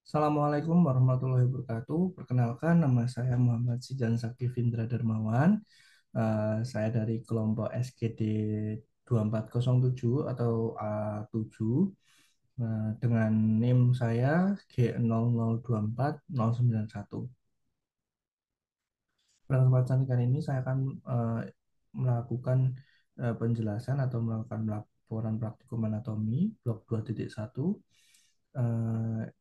Assalamualaikum warahmatullahi wabarakatuh. Perkenalkan, nama saya Muhammad Sijan Sakti Findra Darmawan. Saya dari kelompok SGD 2407 atau A7. Dengan NIM saya G0024-091. Pada kesempatan kali ini saya akan melakukan penjelasan atau melakukan laporan praktikum anatomi blok 2.1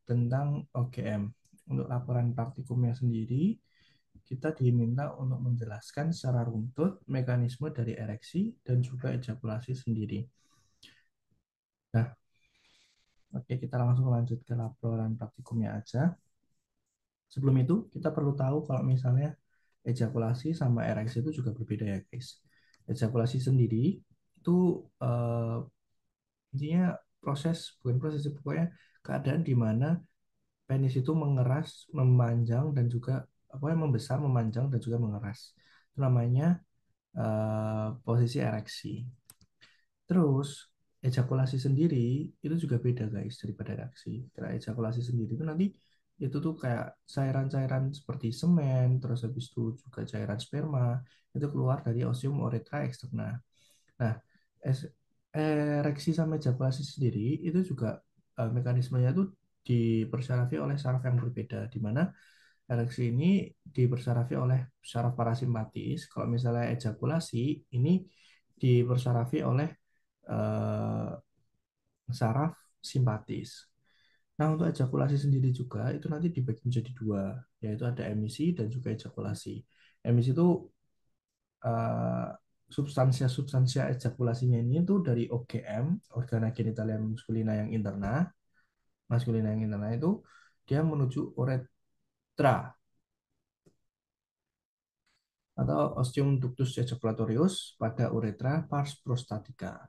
tentang OGM. Untuk laporan praktikumnya sendiri, kita diminta untuk menjelaskan secara runtut mekanisme dari ereksi dan juga ejakulasi sendiri. Nah, oke, kita langsung lanjut ke laporan praktikumnya aja. Sebelum itu, kita perlu tahu kalau misalnya ejakulasi sama ereksi itu juga berbeda ya, guys. Ejakulasi sendiri itu intinya bukan proses, pokoknya keadaan di mana penis itu mengeras, memanjang, dan juga apa yang membesar, memanjang, dan juga mengeras. Itu namanya posisi ereksi. Terus, ejakulasi sendiri itu juga beda guys daripada ereksi. Karena ejakulasi sendiri itu nanti itu tuh kayak cairan-cairan seperti semen, terus habis itu juga cairan sperma, itu keluar dari osium uretra eksterna. Nah, es- ereksi sama ejakulasi sendiri itu juga mekanismenya itu dipersarafi oleh saraf yang berbeda, di mana ereksi ini dipersarafi oleh saraf parasimpatis. Kalau misalnya ejakulasi ini dipersarafi oleh eh, saraf simpatis. Nah, untuk ejakulasi sendiri juga itu nanti dibagi menjadi dua, yaitu ada emisi dan juga ejakulasi. Emisi itu eh, substansia-substansia ejakulasinya ini tuh dari OGM, organa genitalia maskulina yang interna itu dia menuju uretra atau ostium ductus ejaculatorius pada uretra pars prostatica.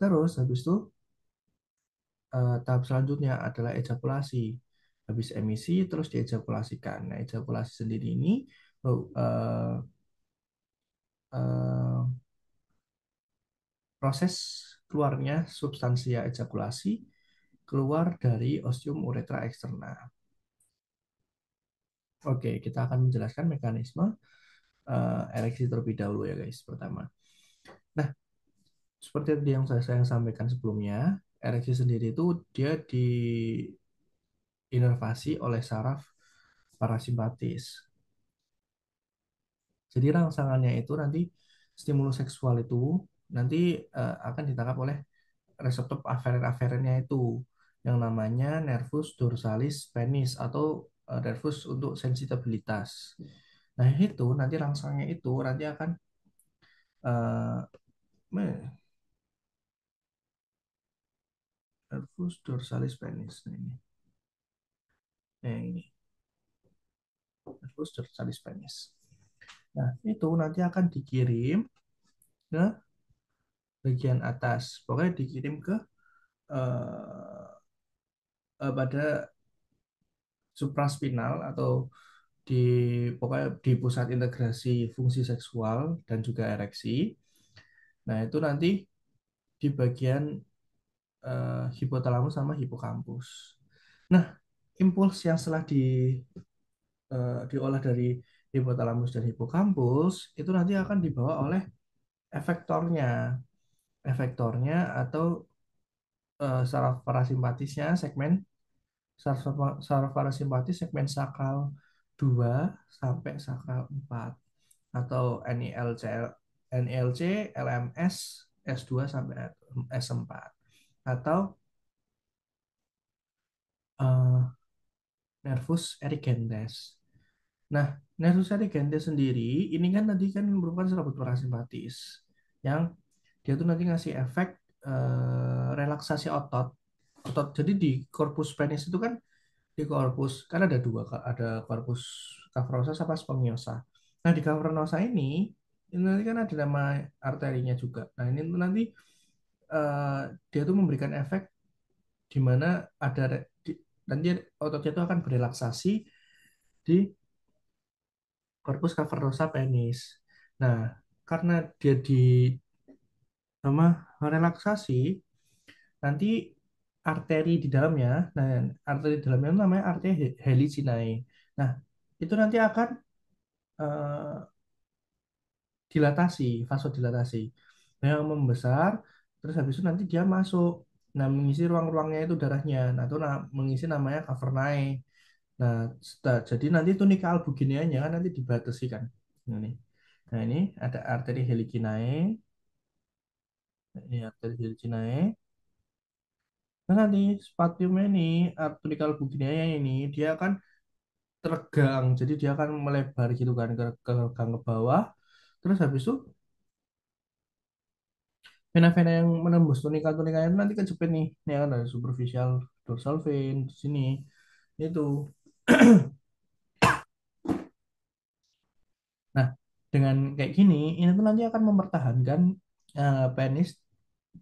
Terus habis itu tahap selanjutnya adalah ejakulasi. Habis emisi terus diejakulasikan. Nah, ejakulasi sendiri ini eh, eh, proses keluarnya substansia ejakulasi keluar dari ostium uretra eksterna. Oke, kita akan menjelaskan mekanisme ereksi terlebih dahulu ya guys. Pertama, nah seperti tadi yang saya sampaikan sebelumnya, ereksi sendiri itu dia diinervasi oleh saraf parasimpatis. Jadi rangsangannya itu nanti stimulus seksual itu nanti akan ditangkap oleh reseptor aferen-aferennya itu yang namanya nervus dorsalis penis atau nervus untuk sensitivitas. Nah, itu nanti rangsangnya itu nanti akan eh, nervus dorsalis penis. Nah, ini nervus dorsalis penis. Nah, itu nanti akan dikirim ke bagian atas. Pokoknya dikirim ke pada supraspinal atau di pokoknya di pusat integrasi fungsi seksual dan juga ereksi. Nah, itu nanti di bagian hipotalamus sama hipokampus. Nah, impuls yang setelah diolah dari hipotalamus dan hipokampus itu nanti akan dibawa oleh efektornya. Efektornya atau saraf parasimpatisnya saraf parasimpatis segmen sakral 2 sampai sakral 4 atau NILC, LMS, S2 sampai S4 atau eh, nervus erigens. Nah, nervus erigens sendiri ini kan tadi kan merupakan serabut parasimpatis yang dia tuh nanti ngasih efek relaksasi otot. Otot. Jadi di korpus penis itu kan di korpus kan ada dua, ada korpus cavernosa sama spongiosa. Nah, di cavernosa ini nanti kan ada nama arterinya juga. Nah, ini tuh nanti eh, dia tuh memberikan efek di mana ada dan dia ototnya itu akan berelaksasi di korpus cavernosa penis. Nah, karena dia di sama relaksasi, nanti arteri di dalamnya. Nah, arteri di dalamnya itu namanya arteri Helicinae. Nah, itu nanti akan eh, dilatasi, vasodilatasi. Nah, yang membesar, terus habis itu nanti dia masuk. Nah, mengisi ruang-ruangnya itu darahnya. Nah, itu mengisi namanya cavernae. Nah, jadi nanti tunika albuginianya kan nanti dibatasi kan. Ini. Nah, ini ada arteri helicinae. Nah, ini arteri helicinae. Nah, nanti spatiumnya ini, tunika albuginianya ini, dia akan tergang. Jadi dia akan melebar gitu kan ke gang ke bawah. Terus habis itu vena-vena yang menembus tunika-tunika itu nanti kejepit nih. Ini kan ada superficial dorsal vein di sini. Itu. Nah, dengan kayak gini, ini tuh nanti akan mempertahankan penis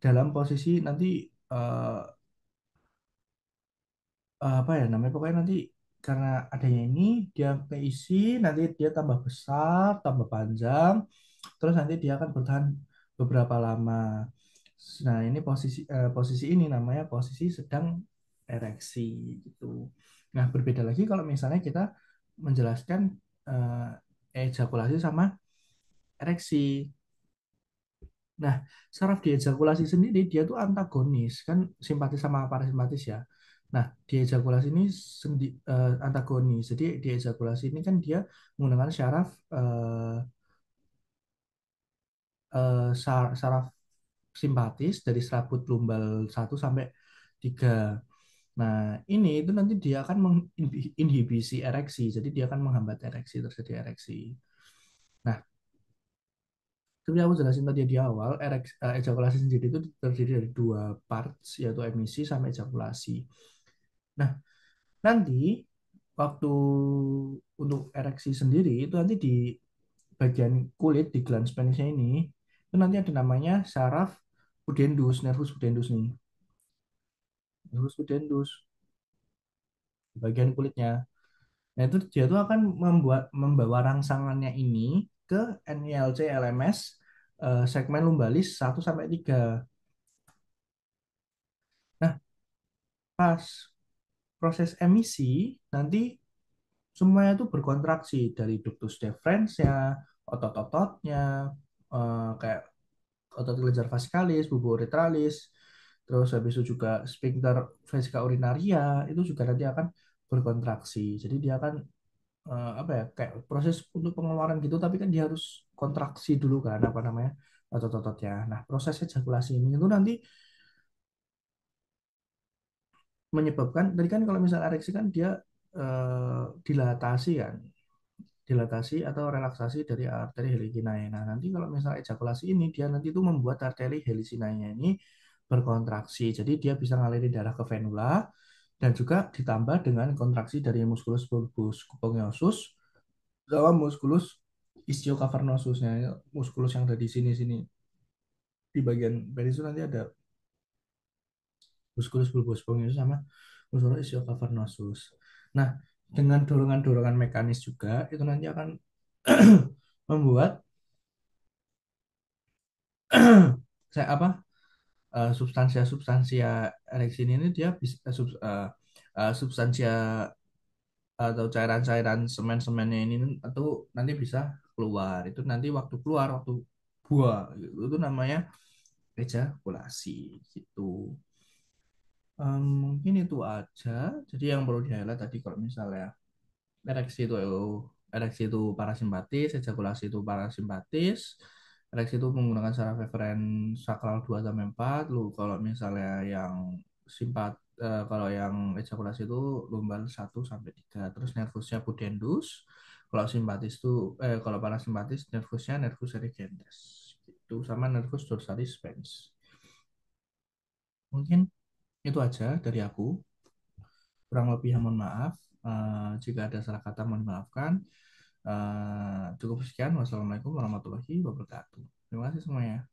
dalam posisi nanti eh, apa ya namanya pokoknya nanti karena adanya ini dia keisi nanti dia tambah besar, tambah panjang, terus nanti dia akan bertahan beberapa lama. Nah, ini posisi ini namanya posisi sedang ereksi gitu. Nah, berbeda lagi kalau misalnya kita menjelaskan ejakulasi sama ereksi. Nah, saraf diejakulasi sendiri dia tuh antagonis kan simpatis sama parasimpatis ya. Nah, diejakulasi ini antagonis. Jadi diejakulasi ini kan dia menggunakan syaraf saraf simpatis dari serabut lumbal 1 sampai 3. Nah, ini itu nanti dia akan menginhibisi ereksi. Jadi dia akan menghambat ereksi, terjadi ereksi. Nah, seperti aku jelasin tadi di awal, ejakulasi sendiri itu terdiri dari 2 parts, yaitu emisi sama ejakulasi. Nah, nanti waktu untuk ereksi sendiri itu nanti di bagian kulit di glans penisnya ini itu nanti ada namanya saraf pudendus, nervus pudendus nih, nervus pudendus di bagian kulitnya. Nah, itu dia tuh akan membawa rangsangannya ini ke NILC LMS segmen lumbalis 1 sampai 3. Nah, pas proses emisi nanti semuanya itu berkontraksi dari ductus deferensnya, otot-ototnya, kayak otot kelenjar fascialis, bulbo retralis, terus habis itu juga sphincter vesica urinaria itu juga nanti akan berkontraksi. Jadi dia akan apa ya kayak proses untuk pengeluaran gitu, tapi kan dia harus kontraksi dulu kan apa namanya otot-ototnya. Nah, proses ejakulasi ini itu nanti menyebabkan tadi kan kalau misalnya ereksi kan dia dilatasi kan, dilatasi atau relaksasi dari arteri helicinae. Nah, nanti kalau misalnya ejakulasi ini dia nanti itu membuat arteri helicinae ini berkontraksi. Jadi dia bisa ngalirin darah ke venula dan juga ditambah dengan kontraksi dari musculus bulbus spongiosum sama musculus ischiocavernosusnya, musculus yang ada di sini-sini di bagian penis itu nanti ada musculus bulbus spongiosum sama musculus ischiocavernosus. Nah, dengan dorongan-dorongan mekanis juga itu nanti akan membuat saya apa substansia-substansia ereksin ini dia bisa substansia atau cairan-cairan semen-semennya ini atau nanti bisa keluar. Itu nanti waktu keluar waktu buah gitu. Itu namanya ejakulasi gitu. Mungkin itu aja. Jadi yang perlu di-highlight tadi kalau misalnya ereksi itu parasimpatis, ejakulasi itu parasimpatis. Ereksi itu menggunakan saraf eferen sakral 2 sampai 4. Lu kalau misalnya yang kalau yang ejakulasi itu lumbal 1 sampai 3. Terus nervusnya pudendus. Kalau simpatis itu kalau parasimpatis nervusnya nervus erigens. Gitu sama nervus dorsalis pens. Mungkin itu aja dari aku. Kurang lebih mohon maaf. Jika ada salah kata mohon maafkan. Cukup sekian. Wassalamualaikum warahmatullahi wabarakatuh. Terima kasih semuanya.